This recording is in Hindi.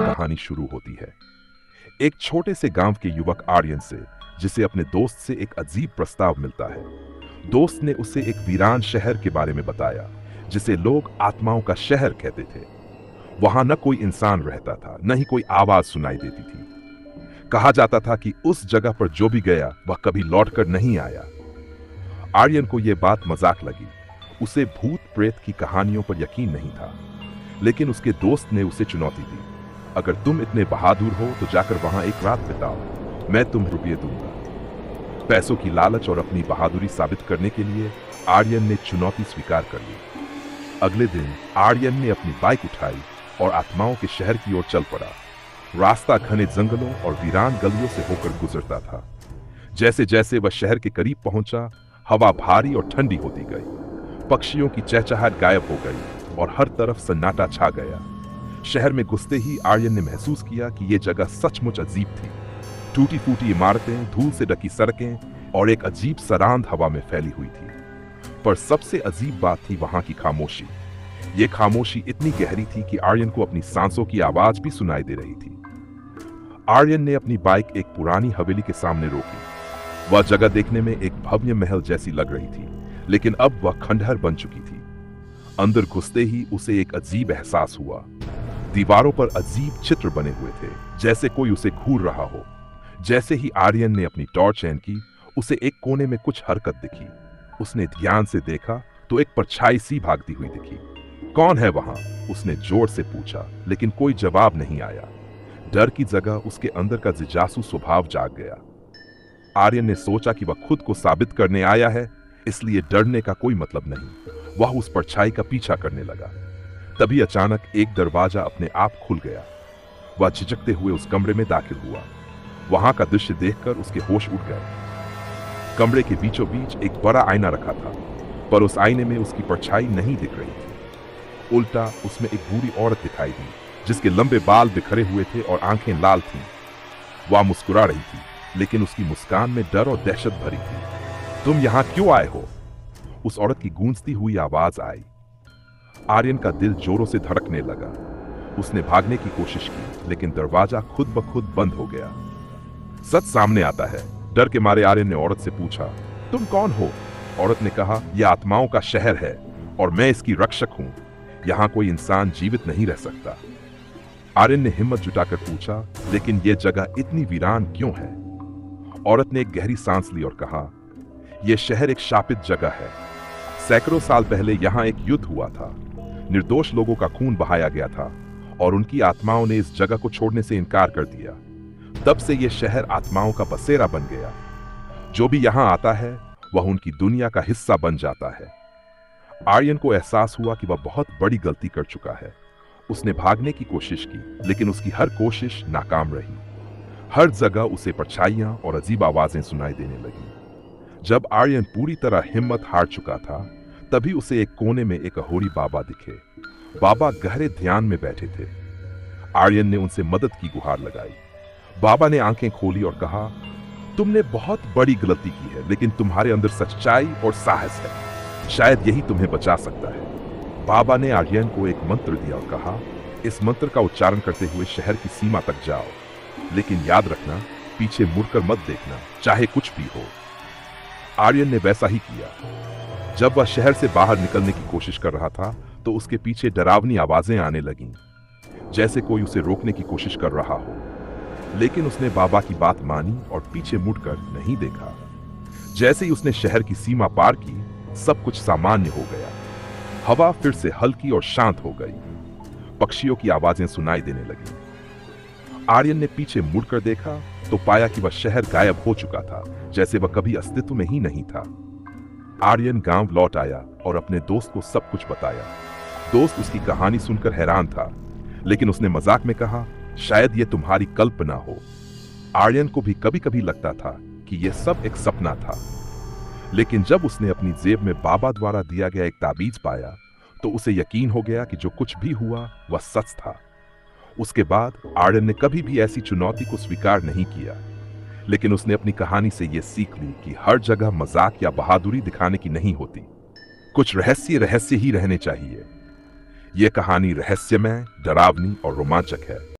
कहानी शुरू होती है एक छोटे से गांव के युवक आर्यन से, जिसे अपने दोस्त से एक अजीब प्रस्ताव मिलता है। दोस्त ने उसे एक वीरान शहर के बारे में बताया, जिसे लोग आत्माओं का शहर कहते थे। वहां न कोई इंसान रहता था, न ही कोई आवाज सुनाई देती थी। कहा जाता था कि उस जगह पर जो भी गया वह कभी लौटकर नहीं आया। आर्यन को यह बात मजाक लगी। उसे भूत प्रेत की कहानियों पर यकीन नहीं था, लेकिन उसके दोस्त ने उसे चुनौती दी। अगर तुम इतने बहादुर हो तो जाकर वहां एक रात बिताओ, मैं तुम्हें रुपये दूंगा। पैसों की लालच और अपनी बहादुरी साबित करने के लिए आर्यन ने चुनौती स्वीकार कर ली। अगले दिन आर्यन ने अपनी बाइक उठाई और आत्माओं के शहर की ओर चल पड़ा। रास्ता घने जंगलों और वीरान गलियों से होकर गुजरता था। जैसे जैसे वह शहर के करीब पहुंचा, हवा भारी और ठंडी होती गई। पक्षियों की चहचहाहट गायब हो गई और हर तरफ सन्नाटा छा गया। शहर में घुसते ही आर्यन ने महसूस किया कि यह जगह सचमुच अजीब थी। टूटी फूटी इमारतें, धूल से ढकी सड़कें और एक अजीब सरांध हवा में फैली हुई थी। पर सबसे अजीब बात थी वहां की खामोशी। यह खामोशी इतनी गहरी थी कि आर्यन को अपनी सांसों की आवाज भी सुनाई दे रही थी। आर्यन ने अपनी बाइक एक पुरानी हवेली के सामने रोकी। वह जगह देखने में एक भव्य महल जैसी लग रही थी, लेकिन अब वह खंडहर बन चुकी थी। अंदर घुसते ही उसे एक अजीब एहसास हुआ। दीवारों पर अजीब चित्र बने हुए थे, जैसे कोई उसे घूर रहा हो। जैसे ही आर्यन ने अपनी टॉर्च ऑन की, उसे एक कोने में कुछ हरकत दिखी। उसने ध्यान से देखा तो एक परछाई सी भागती हुई दिखी। कौन है वहां? उसने जोर से पूछा, लेकिन कोई जवाब नहीं आया। डर की जगह उसके अंदर का जिज्ञासु स्वभाव जाग गया। आर्यन ने सोचा कि वह खुद को साबित करने आया है, इसलिए डरने का कोई मतलब नहीं। वह उस परछाई का पीछा करने लगा। तभी अचानक एक दरवाजा अपने आप खुल गया। वह झिझकते हुए उस कमरे में दाखिल हुआ। वहां का दृश्य देखकर उसके होश उड़ गए। कमरे के बीचों बीच एक बड़ा आईना रखा था, पर उस आईने में उसकी परछाई नहीं दिख रही थी। उल्टा उसमें एक बूढ़ी औरत दिखाई दी, जिसके लंबे बाल बिखरे हुए थे और आंखें लाल थीं। वह मुस्कुरा रही थी, लेकिन उसकी मुस्कान में डर और दहशत भरी थी। तुम यहां क्यों आए हो? उस औरत की गूंजती हुई आवाज आई। आर्यन का दिल जोरों से धड़कने लगा। उसने भागने की कोशिश की, लेकिन दरवाजा खुद ब खुद बंद हो गया। सच सामने आता है। डर के मारे आर्यन ने औरत से पूछा, तुम कौन हो? औरत ने कहा, यह आत्माओं का शहर है और मैं इसकी रक्षक हूं। यहां कोई इंसान जीवित नहीं रह सकता। आर्यन ने हिम्मत जुटाकर पूछा, लेकिन यह जगह इतनी वीरान क्यों है? औरत ने एक गहरी सांस ली और कहा, यह शहर एक शापित जगह है। सैकड़ों साल पहले यहां एक युद्ध हुआ था। निर्दोष लोगों का खून बहाया गया था और उनकी आत्माओं ने इस जगह को छोड़ने से इनकार कर दिया। तब से यह शहर आत्माओं का बसेरा बन गया। जो भी यहां आता है वह उनकी दुनिया का हिस्सा बन जाता है। आर्यन को एहसास हुआ कि वह बहुत बड़ी गलती कर चुका है। उसने भागने की कोशिश की, लेकिन उसकी हर कोशिश नाकाम रही। हर जगह उसे परछाइयां और अजीब आवाजें सुनाई देने लगी। जब आर्यन पूरी तरह हिम्मत हार चुका था, तभी उसे एक कोने में एक अहोरी बाबा दिखे। बाबा गहरे ध्यान में बैठे थे। आर्यन ने उनसे मदद की गुहार लगाई। बाबा ने आंखें खोली और कहा, तुमने बहुत बड़ी गलती की है, लेकिन तुम्हारे अंदर सच्चाई और साहस है। शायद यही तुम्हें बचा सकता है। बाबा ने आर्यन को एक मंत्र दिया और कहा, इस मंत्र का उच्चारण करते हुए शहर की सीमा तक जाओ, लेकिन याद रखना, पीछे मुड़कर मत देखना, चाहे कुछ भी हो। आर्यन ने वैसा ही किया। जब वह शहर से बाहर निकलने की कोशिश कर रहा था, तो उसके पीछे डरावनी आवाजें आने लगीं, जैसे कोई उसे रोकने की कोशिश कर रहा हो। लेकिन उसने बाबा की बात मानी और पीछे मुड़कर नहीं देखा। जैसे ही उसने शहर की सीमा पार की, सब कुछ सामान्य हो गया। हवा फिर से हल्की और शांत हो गई। पक्षियों की आवाजें सुनाई देने लगी। आर्यन ने पीछे मुड़कर देखा तो पाया कि वह शहर गायब हो चुका था, जैसे वह कभी अस्तित्व में ही नहीं था। आर्यन गांव लौट आया और अपने दोस्त को सब कुछ बताया। दोस्त उसकी कहानी सुनकर हैरान था, लेकिन उसने मजाक में कहा, शायद यह तुम्हारी कल्पना हो। आर्यन को भी कभी कभी लगता था कि यह सब एक सपना था, लेकिन जब उसने अपनी जेब में बाबा द्वारा दिया गया एक ताबीज पाया, तो उसे यकीन हो गया कि जो कुछ भी हुआ वह सच था। उसके बाद आर्यन ने कभी भी ऐसी चुनौती को स्वीकार नहीं किया, लेकिन उसने अपनी कहानी से यह सीख ली कि हर जगह मजाक या बहादुरी दिखाने की नहीं होती। कुछ रहस्य रहस्य ही रहने चाहिए। यह कहानी रहस्यमय, डरावनी और रोमांचक है।